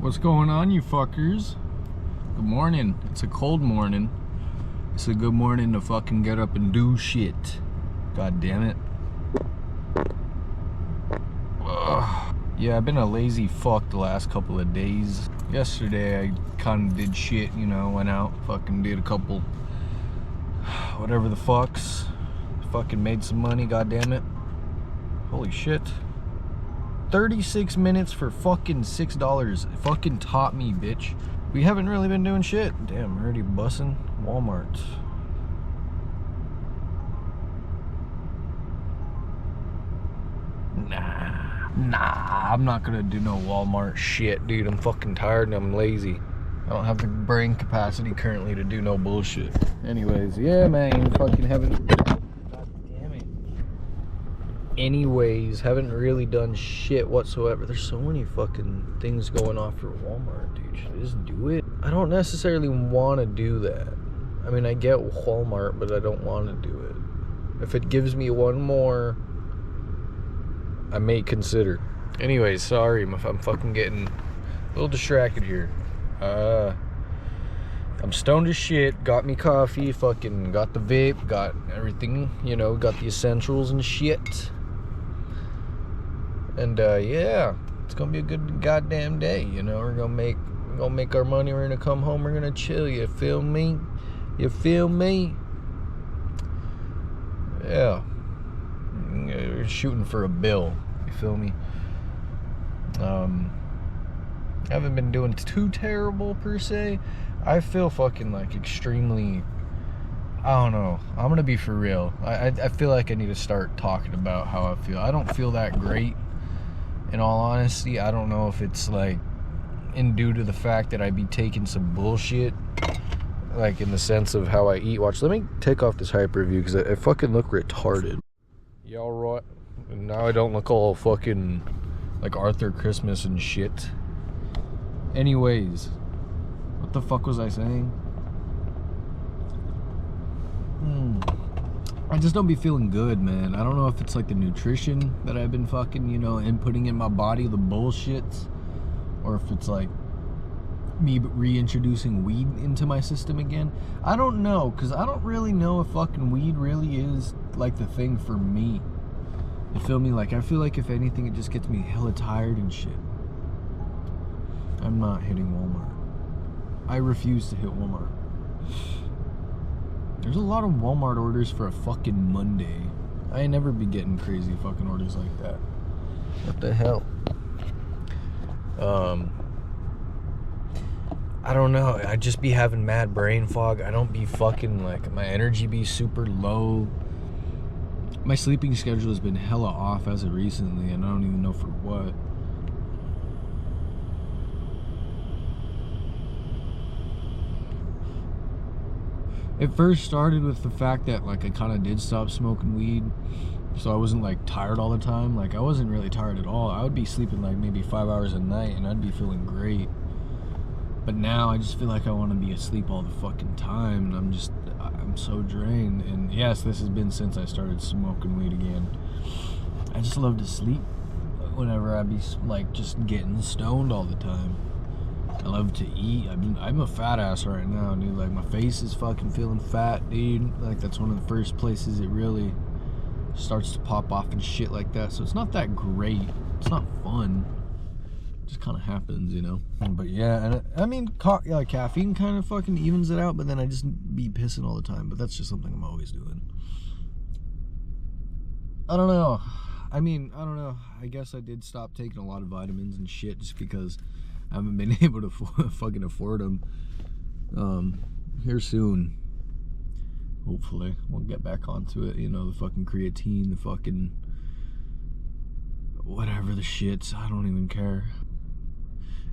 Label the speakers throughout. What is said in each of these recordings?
Speaker 1: What's going on, you fuckers? Good morning. It's a cold morning. It's a good morning to fucking get up and do shit. God damn it. Ugh. Yeah, I've been a lazy fuck the last couple of days. Yesterday I kind of did shit, you know, went out, fucking did a couple whatever the fucks. Fucking made some money, god damn it. Holy shit. 36 minutes for fucking $6. It fucking taught me, bitch. We haven't really been doing shit. Damn, I'm already bussing Walmart. Nah, I'm not gonna do no Walmart shit, dude. I'm fucking tired and I'm lazy. I don't have the brain capacity currently to do no bullshit. Anyways, yeah, man, fucking haven't... Anyways, haven't really done shit whatsoever. There's so many fucking things going off for Walmart, dude. Should I just do it? I don't necessarily want to do that. I mean, I get Walmart, but I don't want to do it. If it gives me one more, I may consider. Anyways, sorry if I'm fucking getting a little distracted here. I'm stoned as shit, got me coffee, fucking got the vape, got everything, you know, got the essentials and shit. And yeah, it's gonna be a good goddamn day, you know. We're gonna make our money, we're gonna come home, we're gonna chill, you feel me? You feel me? Yeah. We're shooting for a bill, you feel me? I haven't been doing too terrible per se. I feel fucking like extremely, I don't know, I'm gonna be for real. I feel like I need to start talking about how I feel. I don't feel that great, in all honesty. I don't know if it's like due to the fact that I be taking some bullshit, like in the sense of how I eat. Watch, let me take off this hyper view because I fucking look retarded. Y'all right? And now I don't look all fucking like Arthur Christmas and shit. Anyways, what the fuck was I saying? I just don't be feeling good, man. I don't know if it's like the nutrition that I've been fucking, you know, inputting in my body, the bullshit, or if it's like me reintroducing weed into my system again. I don't know, because I don't really know if fucking weed really is like the thing for me. You feel me? Like, I feel like if anything, it just gets me hella tired and shit. I'm not hitting Walmart. I refuse to hit Walmart. There's a lot of Walmart orders for a fucking Monday. I ain't never be getting crazy fucking orders like that. What the hell? I don't know. I just be having mad brain fog. I don't be fucking, like, my energy be super low. My sleeping schedule has been hella off as of recently, and I don't even know for what. It first started with the fact that, like, I kind of did stop smoking weed, so I wasn't, like, tired all the time. Like, I wasn't really tired at all. I would be sleeping, like, maybe 5 hours a night, and I'd be feeling great. But now I just feel like I want to be asleep all the fucking time, and I'm so drained. And yes, this has been since I started smoking weed again. I just love to sleep whenever I be, like, just getting stoned all the time. I love to eat. I'm a fat ass right now, dude. Like, my face is fucking feeling fat, dude. Like, that's one of the first places it really starts to pop off and shit like that. So it's not that great. It's not fun. It just kind of happens, you know. But yeah, and I mean, caffeine kind of fucking evens it out. But then I just be pissing all the time. But that's just something I'm always doing. I don't know. I mean, I don't know. I guess I did stop taking a lot of vitamins and shit just because I haven't been able to fucking afford them. Here soon, hopefully, we'll get back onto it. You know, the fucking creatine, the fucking whatever the shits. I don't even care.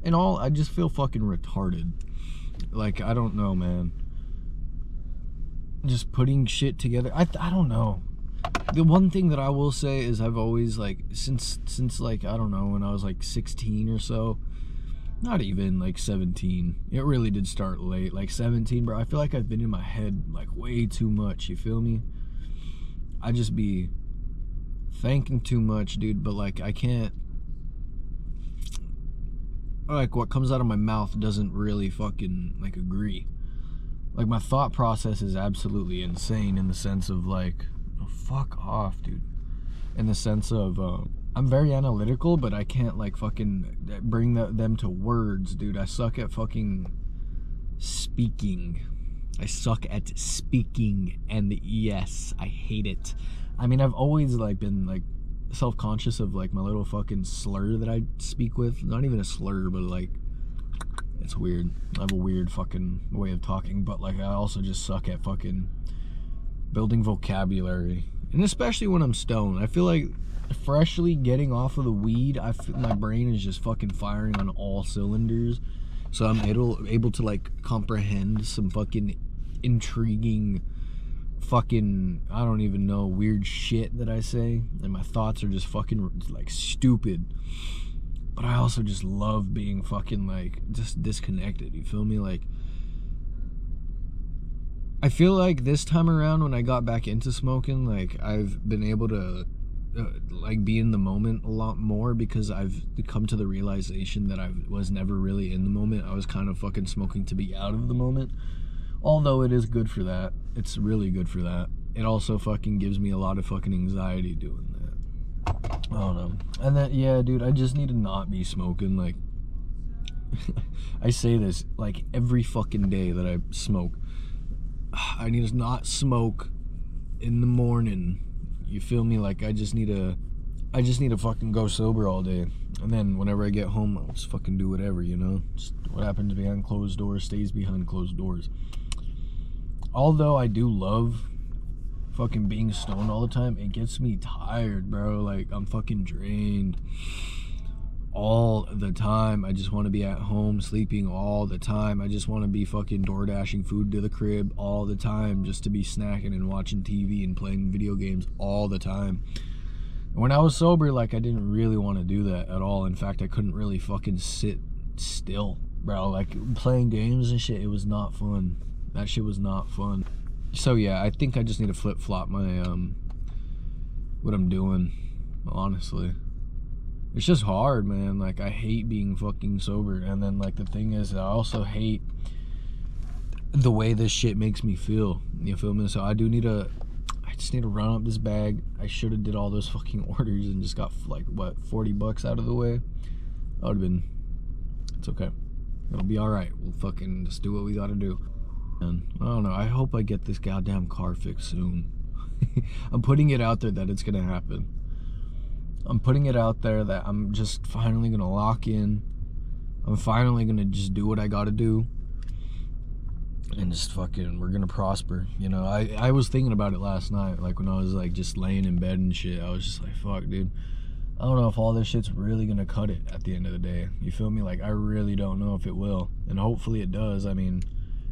Speaker 1: And all, I just feel fucking retarded. Like, I don't know, man. Just putting shit together. I don't know. The one thing that I will say is I've always, like, since like, I don't know, when I was like 16 or so. Not even like 17. It really did start late. Like 17, bro. I feel like I've been in my head like way too much. You feel me? I just be thinking too much, dude. But like, I can't. like what comes out of my mouth doesn't really fucking like agree. Like my thought process is absolutely insane in the sense of like, oh, fuck off, dude. In the sense of I'm very analytical, but I can't like fucking bring them to words, dude. I suck at fucking speaking. I suck at speaking, and yes, I hate it. I mean, I've always like been like self-conscious of like my little fucking slur that I speak with. Not even a slur, but like it's weird. I have a weird fucking way of talking, but like I also just suck at fucking building vocabulary. And especially when I'm stoned. I feel like freshly getting off of the weed, I feel my brain is just fucking firing on all cylinders. So I'm able to like comprehend some fucking intriguing fucking, I don't even know, weird shit that I say. And my thoughts are just fucking like stupid. But I also just love being fucking like just disconnected, you feel me? Like I feel like this time around when I got back into smoking, like I've been able to like be in the moment a lot more, because I've come to the realization that I was never really in the moment. I was kind of fucking smoking to be out of the moment. Although it is good for that. It's really good for that. It also fucking gives me a lot of fucking anxiety doing that. I don't know. And then, yeah, dude, I just need to not be smoking. Like, I say this like every fucking day that I smoke. I need to not smoke in the morning. You feel me? Like I just need to fucking go sober all day. And then whenever I get home, I'll just fucking do whatever, you know? Just what happens behind closed doors stays behind closed doors. Although I do love fucking being stoned all the time, it gets me tired, bro. Like I'm fucking drained all the time. I just want to be at home sleeping all the time. I just want to be fucking door dashing food to the crib all the time, just to be snacking and watching TV and playing video games all the time. When I was sober, like I didn't really want to do that at all. In fact, I couldn't really fucking sit still, bro. Like playing games and shit, it was not fun. That shit was not fun. So yeah, I think I just need to flip-flop my what I'm doing, honestly. It's just hard, man. Like I hate being fucking sober. And then like the thing is, I also hate the way this shit makes me feel. You feel me? So I just need to run up this bag. I should have did all those fucking orders and just got like what, $40 out of the way. That would have been, it's okay. It'll be all right. We'll fucking just do what we gotta do. And I don't know, I hope I get this goddamn car fixed soon. I'm putting it out there that it's gonna happen. I'm putting it out there that I'm just finally gonna lock in. I'm finally gonna just do what I gotta do. And just fucking, we're gonna prosper. You know, I was thinking about it last night, like when I was like just laying in bed and shit. I was just like, fuck, dude. I don't know if all this shit's really gonna cut it at the end of the day. You feel me? Like, I really don't know if it will. And hopefully it does. I mean,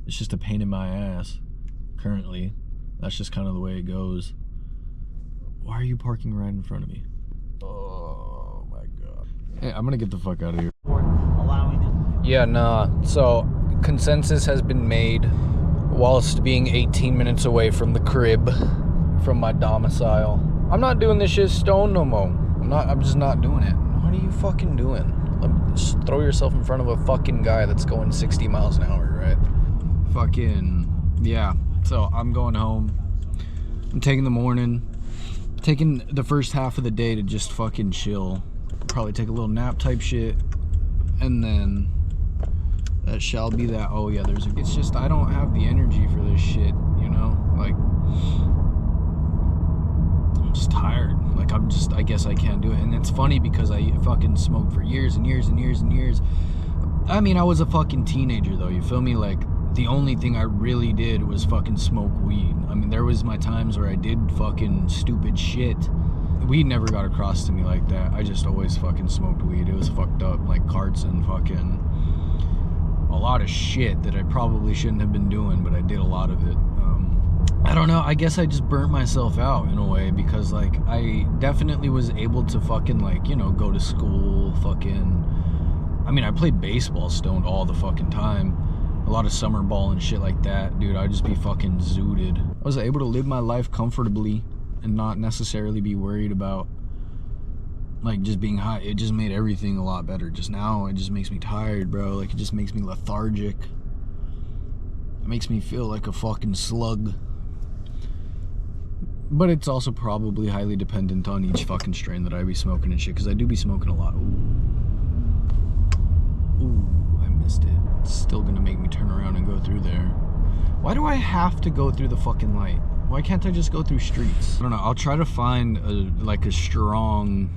Speaker 1: it's just a pain in my ass currently. That's just kind of the way it goes. Why are you parking right in front of me? Oh my god. Hey, I'm gonna get the fuck out of here. Yeah, nah. So consensus has been made whilst being 18 minutes away from the crib, from my domicile. I'm not doing this shit stoned no more. I'm just not doing it. What are you fucking doing? Just throw yourself in front of a fucking guy that's going 60 miles an hour, right? Fucking, yeah. So I'm going home. I'm taking the morning, taking the first half of the day to just fucking chill. Probably take a little nap type shit. And then that shall be that. Oh yeah, it's just, I don't have the energy for this shit, you know? Like, I'm just tired. Like, I guess I can't do it. And it's funny because I fucking smoked for years and years and years and years. I mean, I was a fucking teenager though, you feel me? Like, the only thing I really did was fucking smoke weed. I mean, there was my times where I did fucking stupid shit. Weed never got across to me like that. I just always fucking smoked weed. It was fucked up, like carts and fucking a lot of shit that I probably shouldn't have been doing, but I did a lot of it. I don't know, I guess I just burnt myself out in a way, because like I definitely was able to fucking like, you know, go to school, fucking, I mean, I played baseball stoned all the fucking time. A lot of summer ball and shit like that, dude. I'd just be fucking zooted. I was able to live my life comfortably and not necessarily be worried about like just being high, it just made everything a lot better. Just now, it just makes me tired, bro. Like, it just makes me lethargic. It makes me feel like a fucking slug. But it's also probably highly dependent on each fucking strain that I be smoking and shit, because I do be smoking a lot. Ooh, I missed it. It's still gonna make me turn around and go through there. Why do I have to go through the fucking light? Why can't I just go through streets? I don't know. I'll try to find a strong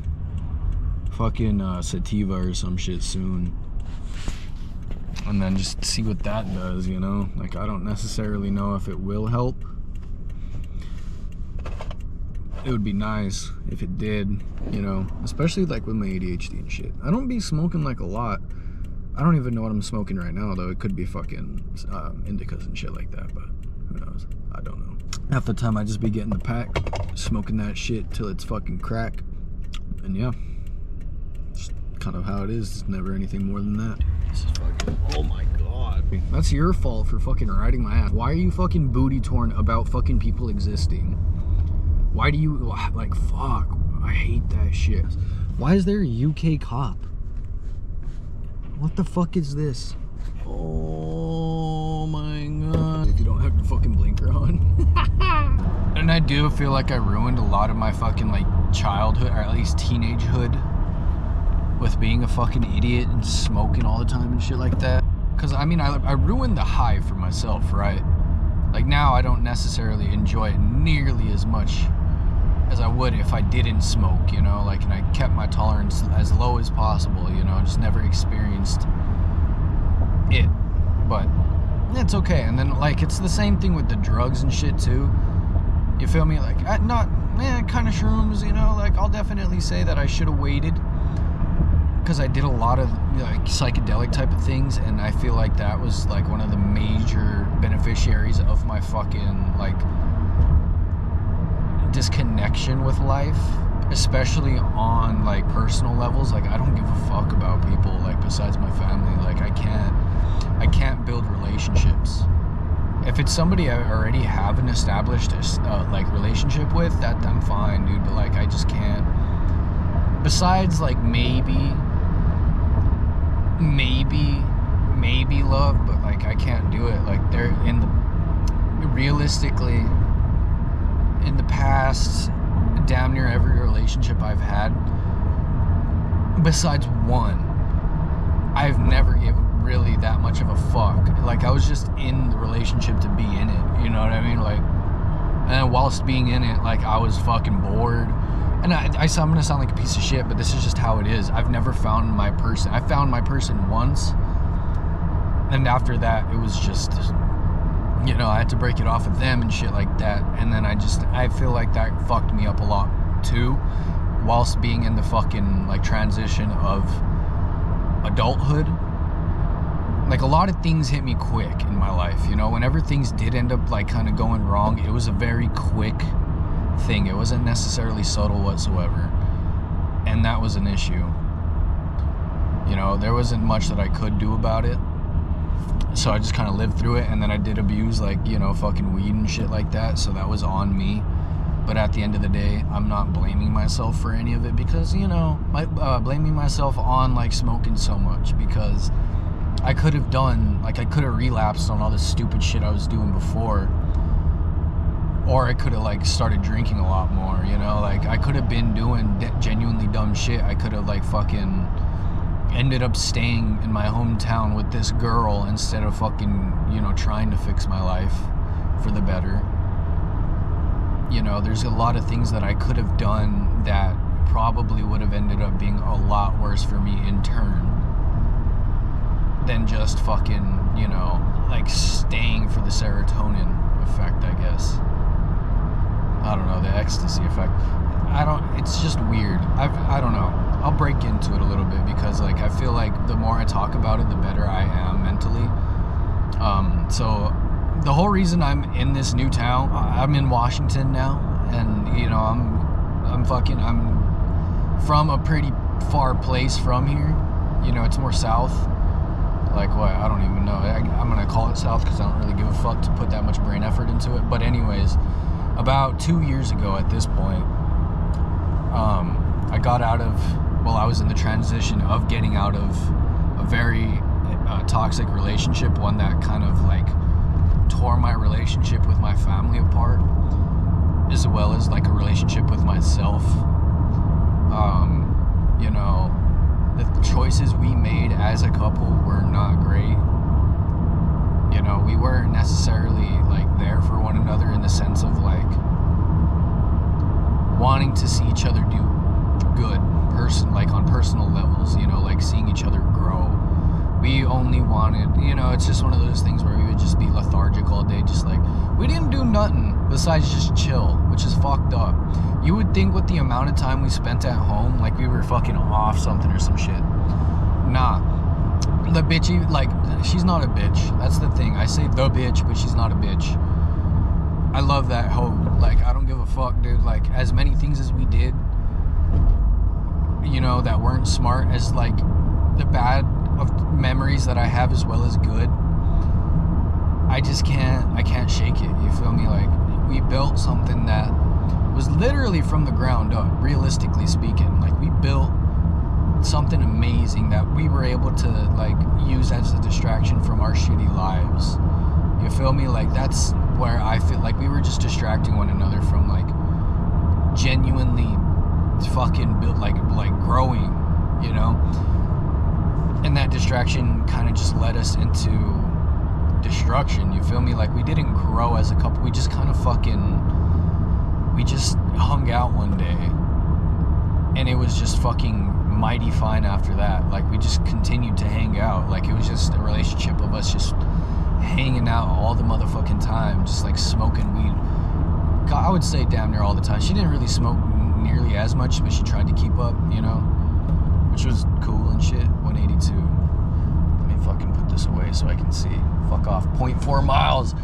Speaker 1: fucking sativa or some shit soon, and then just see what that does, you know? Like, I don't necessarily know if it will help. It would be nice if it did, you know, especially like with my ADHD and shit. I don't be smoking like a lot. I don't even know what I'm smoking right now, though. It could be fucking indicas and shit like that, but who knows? I don't know. Half the time I just be getting the pack, smoking that shit till it's fucking crack. And yeah, just kind of how it is. It's never anything more than that. This is fucking, oh my god. That's your fault for fucking riding my ass. Why are you fucking booty torn about fucking people existing? Why do you, like, fuck, I hate that shit. Why is there a UK cop? What the fuck is this? Oh my god. If you don't have your fucking blinker on. And I do feel like I ruined a lot of my fucking, like, childhood, or at least teenagehood, with being a fucking idiot and smoking all the time and shit like that. Because, I mean, I ruined the high for myself, right? Like, now I don't necessarily enjoy it nearly as much as I would if I didn't smoke, you know, like, and I kept my tolerance as low as possible, you know, just never experienced it, but it's okay. And then, like, it's the same thing with the drugs and shit too, you feel me? Like, kind of shrooms, you know, like, I'll definitely say that I should have waited, because I did a lot of, like, psychedelic type of things, and I feel like that was, like, one of the major beneficiaries of my fucking, like, disconnection with life, especially on, like, personal levels. Like, I don't give a fuck about people, like, besides my family. Like, I can't build relationships. If it's somebody I already have an established like, relationship with, that I'm fine, dude, but, like, I just can't. Besides, like, maybe love, but, like, I can't do it. Like, they're realistically, in the past, damn near every relationship I've had, besides one, I've never given really that much of a fuck. Like, I was just in the relationship to be in it, you know what I mean? Like, and whilst being in it, like, I was fucking bored. And I'm gonna sound like a piece of shit, but this is just how it is. I've never found my person. I found my person once, and after that, it was just, you know, I had to break it off with them and shit like that. And then I feel like that fucked me up a lot too, whilst being in the fucking, like, transition of adulthood. Like, a lot of things hit me quick in my life, you know. Whenever things did end up, like, kind of going wrong, it was a very quick thing. It wasn't necessarily subtle whatsoever, and that was an issue. You know, there wasn't much that I could do about it, so I just kind of lived through it. And then I did abuse, like, you know, fucking weed and shit like that, so that was on me. But at the end of the day, I'm not blaming myself for any of it, because, you know, blaming myself on, like, smoking so much, because I could have relapsed on all this stupid shit I was doing before, or I could have, like, started drinking a lot more, you know. Like, I could have been doing genuinely dumb shit. I could have, like, fucking ended up staying in my hometown with this girl instead of fucking, you know, trying to fix my life for the better. You know, there's a lot of things that I could have done that probably would have ended up being a lot worse for me in turn than just fucking, you know, like, staying for the serotonin effect, I guess. I don't know, the ecstasy effect. It's just weird. I don't know. I'll break into it a little bit, because, like, I feel like the more I talk about it, the better I am mentally. So the whole reason I'm in this new town, I'm in Washington now, and, you know, I'm from a pretty far place from here. You know, it's more south. Like, what? I don't even know. I'm gonna call it south, because I don't really give a fuck to put that much brain effort into it. But anyways, about 2 years ago at this point, I got out of, well, I was in the transition of getting out of a very toxic relationship, one that kind of like tore my relationship with my family apart, as well as like a relationship with myself. You know, the choices we made as a couple were not great. You know, we weren't necessarily like there for one another in the sense of like wanting to see each other do good, like on personal levels, you know, like seeing each other grow. We only wanted, you know, it's just one of those things where we would just be lethargic all day, just like, we didn't do nothing besides just chill, which is fucked up. You would think with the amount of time we spent at home, like we were fucking off something or some shit. Nah. The bitchy, like, she's not a bitch. That's the thing. I say the bitch, but she's not a bitch. I love that hoe. Like, I don't give a fuck, dude. Like, as many things as we did, you know, that weren't smart, as like the bad of memories that I have as well as good, I can't shake it. You feel me? Like, we built something that was literally from the ground up, realistically speaking. Like, we built something amazing that we were able to like use as a distraction from our shitty lives. You feel me? Like, that's where I feel like we were just distracting one another from like genuinely fucking build, like growing, you know? And that distraction kind of just led us into destruction. You feel me? Like, we didn't grow as a couple. We just kind of we just hung out one day, and it was just fucking mighty fine after that. Like, we just continued to hang out. Like, it was just a relationship of us just hanging out all the motherfucking time, just like smoking weed. God, I would say damn near all the time. She didn't really smoke nearly as much, but she tried to keep up, you know, which was cool and shit. 182. Let me fucking put this away so I can see. Fuck off. 0.4 miles.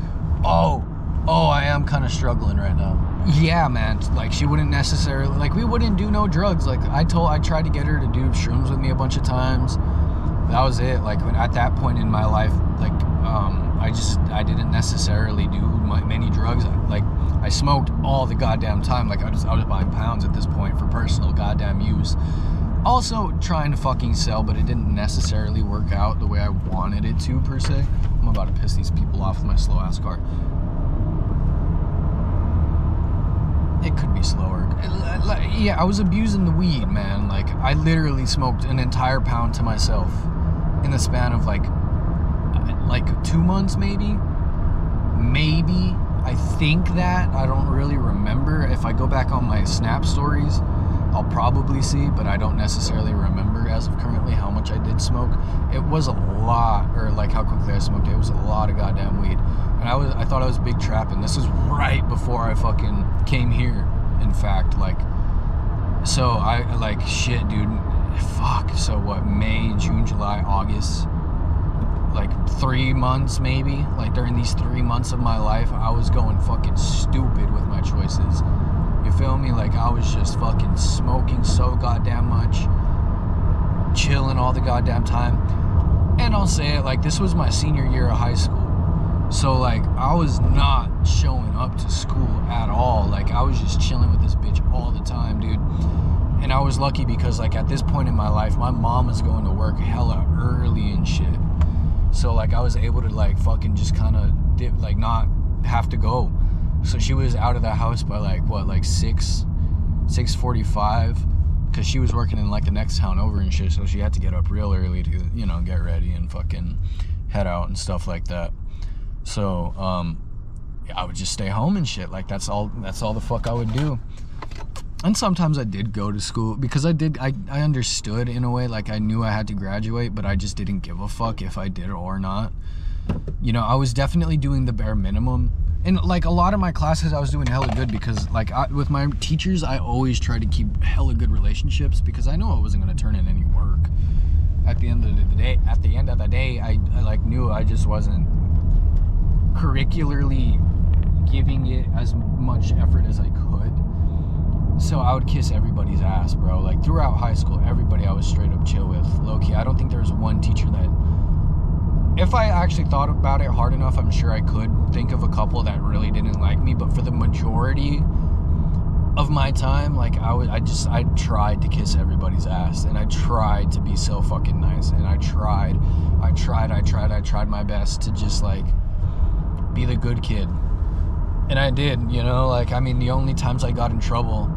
Speaker 1: Oh, I am kind of struggling right now. Yeah, man, like, she wouldn't necessarily, like, we wouldn't do no drugs. Like, I tried to get her to do shrooms with me a bunch of times. That was it. Like, when at that point in my life, like, I didn't necessarily do many drugs. Like, I smoked all the goddamn time. Like, I was buying pounds at this point for personal goddamn use. Also trying to fucking sell, but it didn't necessarily work out the way I wanted it to, per se. I'm about to piss these people off with my slow ass car. It could be slower. Yeah, I was abusing the weed, man. Like, I literally smoked an entire pound to myself in the span of like 2 months, maybe. I think that. I don't really remember. If I go back on my Snap stories, I'll probably see, but I don't necessarily remember as of currently how much I did smoke. It was a lot, or like how quickly I smoked it. It was a lot of goddamn weed. And I thought I was big trapping. This was right before I fucking came here, in fact. Like, so I, like, shit, dude. Fuck. So what, May, June, July, August, like 3 months maybe. Like, during these 3 months of my life, I was going fucking stupid with my choices. You feel me? Like, I was just fucking smoking so goddamn much, chilling all the goddamn time. And I'll say it, like, this was my senior year of high school. So, like, I was not showing up to school at all. Like, I was just chilling with this bitch all the time, dude. And I was lucky because, like, at this point in my life, my mom was going to work hella early and shit. So, like, I was able to, like, fucking just kind of, like, not have to go. So she was out of the house by, like, what, like 6:45, because she was working in, like, the next town over and shit. So she had to get up real early to, you know, get ready and fucking head out and stuff like that. So, I would just stay home and shit. Like, that's all the fuck I would do. And sometimes I did go to school because I understood in a way. Like, I knew I had to graduate, but I just didn't give a fuck if I did or not. You know, I was definitely doing the bare minimum. And, like, a lot of my classes I was doing hella good because, like, with my teachers, I always tried to keep hella good relationships because I knew I wasn't going to turn in any work. At the end of the day, I like, knew I just wasn't curricularly giving it as much effort as I could. So I would kiss everybody's ass, bro. Like, throughout high school, everybody I was straight up chill with, low-key. I don't think there was one teacher that, if I actually thought about it hard enough, I'm sure I could think of a couple that really didn't like me. But for the majority, of my time, like I tried to kiss everybody's ass, and I tried to be so fucking nice, and I tried my best to just like be the good kid, and I did, you know, like, I mean, the only times I got in trouble,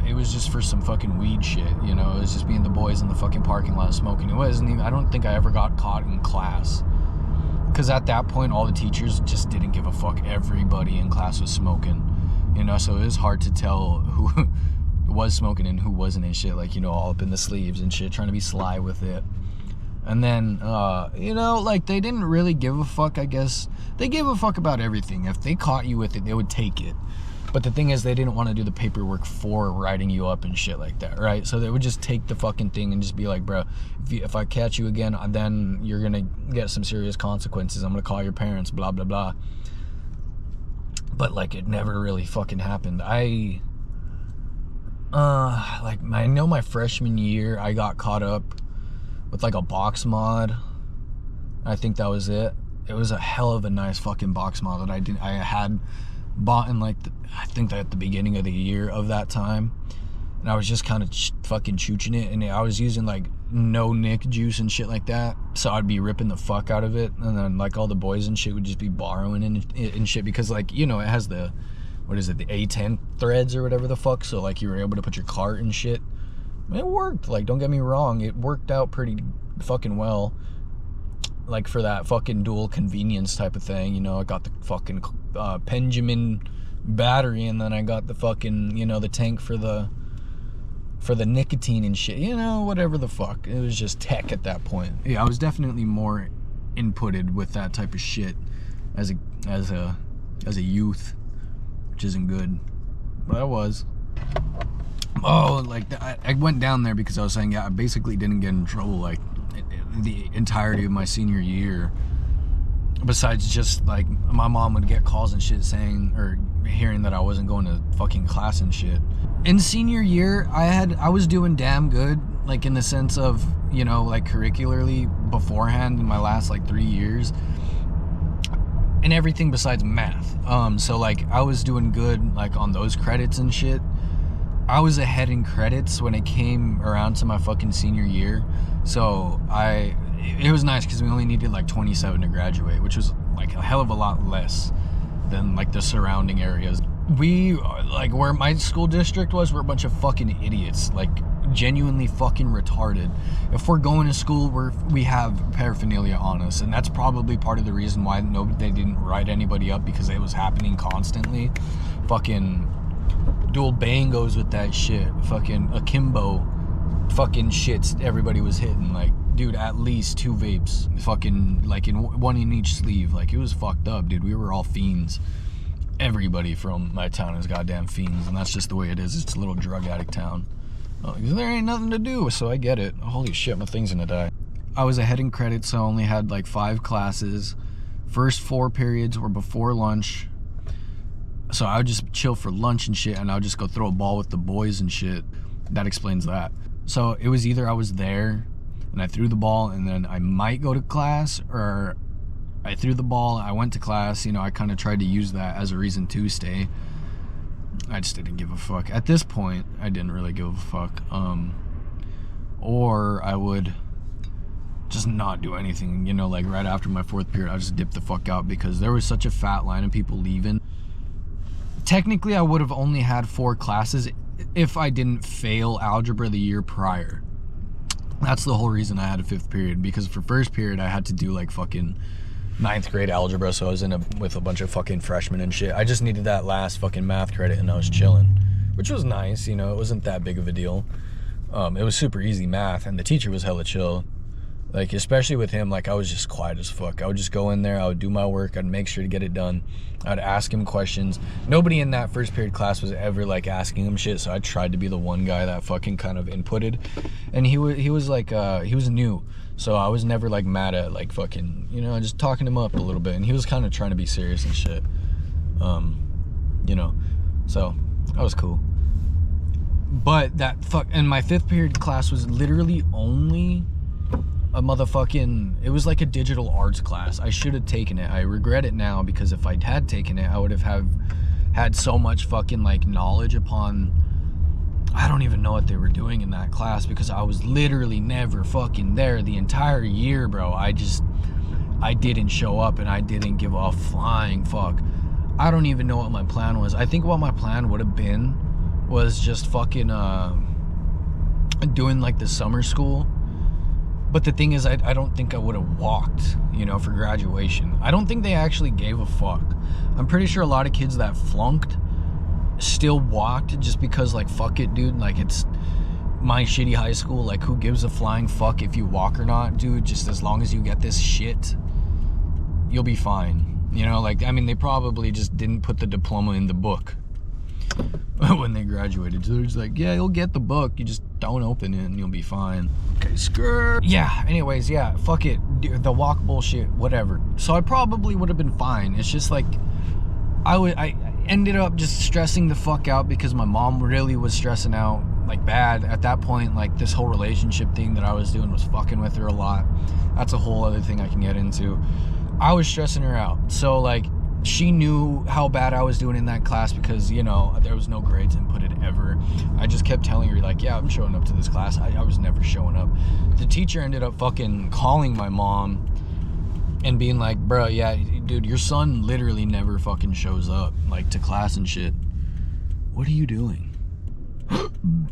Speaker 1: it was just for some fucking weed shit, you know, it was just being the boys in the fucking parking lot smoking. It wasn't even, I don't think I ever got caught in class, because at that point, all the teachers just didn't give a fuck. Everybody in class was smoking. You know, so it was hard to tell who was smoking and who wasn't and shit, like, you know, all up in the sleeves and shit, trying to be sly with it. And then, you know, like, they didn't really give a fuck, I guess. They gave a fuck about everything. If they caught you with it, they would take it. But the thing is, they didn't want to do the paperwork for writing you up and shit like that, right? So they would just take the fucking thing and just be like, bro, if I catch you again, then you're going to get some serious consequences. I'm going to call your parents, blah, blah, blah. But, like, it never really fucking happened. I know my freshman year, I got caught up with, like, a box mod. I think that was it. It was a hell of a nice fucking box mod that I had bought in, like, I think at the beginning of the year of that time. And I was just kind of fucking chooching it. And I was using, like, no Nick juice and shit like that, so I'd be ripping the fuck out of it, and then, like, all the boys and shit would just be borrowing and shit, because, like, you know, it has the, what is it, the A10 threads or whatever the fuck, so, like, you were able to put your cart and shit. It worked, like, don't get me wrong, it worked out pretty fucking well, like, for that fucking dual convenience type of thing, you know. I got the fucking Benjamin battery, and then I got the fucking, you know, the tank for the nicotine and shit, you know, whatever the fuck. It was just tech at that point. Yeah, I was definitely more inputted with that type of shit as a youth, which isn't good, but I was. Oh, like, I went down there because I was saying, yeah, I basically didn't get in trouble, like, the entirety of my senior year, besides just, like, my mom would get calls and shit saying, or hearing that I wasn't going to fucking class and shit. In senior year, I was doing damn good, like, in the sense of, you know, like, curricularly beforehand in my last, like, 3 years, and everything besides math. So, like, I was doing good, like, on those credits and shit. I was ahead in credits when it came around to my fucking senior year, so it was nice because we only needed, like, 27 to graduate, which was, like, a hell of a lot less than, like, the surrounding areas. We, like, where my school district was, we're a bunch of fucking idiots, like, genuinely fucking retarded. If we're going to school, we have paraphernalia on us, and that's probably part of the reason why they didn't write anybody up, because it was happening constantly. Fucking dual bangos with that shit, fucking akimbo, fucking shits everybody was hitting, like, dude, at least 2 vapes, fucking, like, one in each sleeve. Like, it was fucked up, dude. We were all fiends. Everybody from my town is goddamn fiends, and that's just the way it is. It's a little drug addict town. There ain't nothing to do, so I get it. Holy shit, my thing's gonna die. I was ahead in credits, so I only had, like, 5 classes. First 4 periods were before lunch, so I would just chill for lunch and shit, and I would just go throw a ball with the boys and shit. That explains that. So it was either I was there and I threw the ball and then I might go to class, or I threw the ball, I went to class, you know, I kind of tried to use that as a reason to stay. I just didn't give a fuck. At this point, I didn't really give a fuck. Or I would just not do anything, you know, like, right after my 4th period, I just dip the fuck out because there was such a fat line of people leaving. Technically, I would have only had 4 classes if I didn't fail algebra the year prior. That's the whole reason I had a 5th period, because for 1st period, I had to do, like, fucking 9th grade algebra, so I was with a bunch of fucking freshmen and shit. I just needed that last fucking math credit, and I was chilling, which was nice, you know, it wasn't that big of a deal. It was super easy math, and the teacher was hella chill. Like, especially with him, like, I was just quiet as fuck. I would just go in there, I would do my work, I'd make sure to get it done. I'd ask him questions. Nobody in that 1st period class was ever, like, asking him shit, so I tried to be the one guy that fucking kind of inputted. And he was like, he was new, so I was never, like, mad at, like, fucking, you know, just talking him up a little bit. And he was kind of trying to be serious and shit. You know, so that was cool. But and my 5th period class was literally only a motherfucking, it was like a digital arts class. I should have taken it. I regret it now, because if I had taken it, I would have had so much fucking like knowledge upon, I don't even know what they were doing in that class, because I was literally never fucking there the entire year, bro. I didn't show up, and I didn't give a flying fuck. I don't even know what my plan was. I think what my plan would have been was just fucking doing like the summer school. But the thing is, I don't think I would have walked, you know, for graduation. I don't think they actually gave a fuck. I'm pretty sure a lot of kids that flunked still walked just because, like, fuck it, dude. Like, it's my shitty high school. Like, who gives a flying fuck if you walk or not, dude? Just as long as you get this shit, you'll be fine. You know, like, I mean, they probably just didn't put the diploma in the book when they graduated. So they're just like, yeah, you'll get the book, you just don't open it and you'll be fine. Okay, skirt. Yeah, anyways, yeah, fuck it. The walk bullshit, whatever. So I probably would have been fine. It's just like, I ended up just stressing the fuck out because my mom really was stressing out, like, bad. At that point, like, this whole relationship thing that I was doing was fucking with her a lot. That's a whole other thing I can get into. I was stressing her out. So, like, she knew how bad I was doing in that class because, you know, there was no grades inputted ever. I just kept telling her, like, yeah, I'm showing up to this class. I was never showing up. The teacher ended up fucking calling my mom and being like, bro, yeah, dude, your son literally never fucking shows up, like, to class and shit. What are you doing?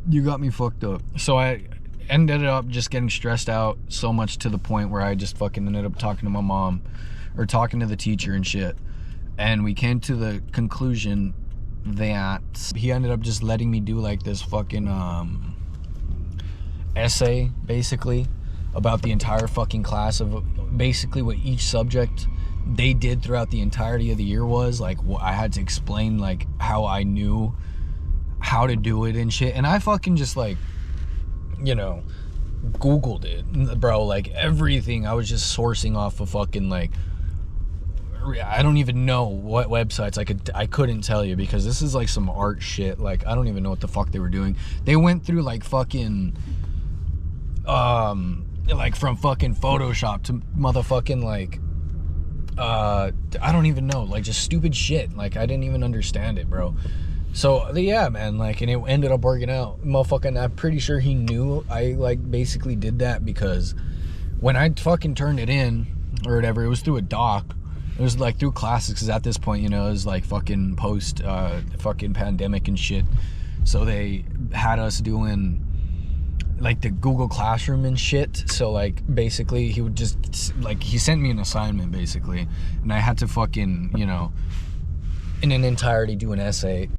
Speaker 1: You got me fucked up. So I ended up just getting stressed out so much to the point where I just fucking ended up talking to my mom or talking to the teacher and shit. And we came to the conclusion that he ended up just letting me do like this fucking essay, basically, about the entire fucking class of basically what each subject they did throughout the entirety of the year was. Like, I had to explain, like, how I knew how to do it and shit. And I fucking just, like, you know, Googled it, bro. Like, everything I was just sourcing off of fucking, like, I don't even know what websites. I couldn't tell you because this is like some art shit. Like, I don't even know what the fuck they were doing. They went through like fucking like from fucking Photoshop to motherfucking like I don't even know, like just stupid shit. Like, I didn't even understand it, bro. So yeah, man, like, and it ended up working out. Motherfucking, I'm pretty sure he knew I like basically did that because when I fucking turned it in or whatever, it was through a doc. It was like through classes, because at this point, you know, it was like fucking post fucking pandemic and shit. So they had us doing like the Google Classroom and shit. So like basically he would just like, he sent me an assignment basically, and I had to fucking, you know, in an entirety do an essay.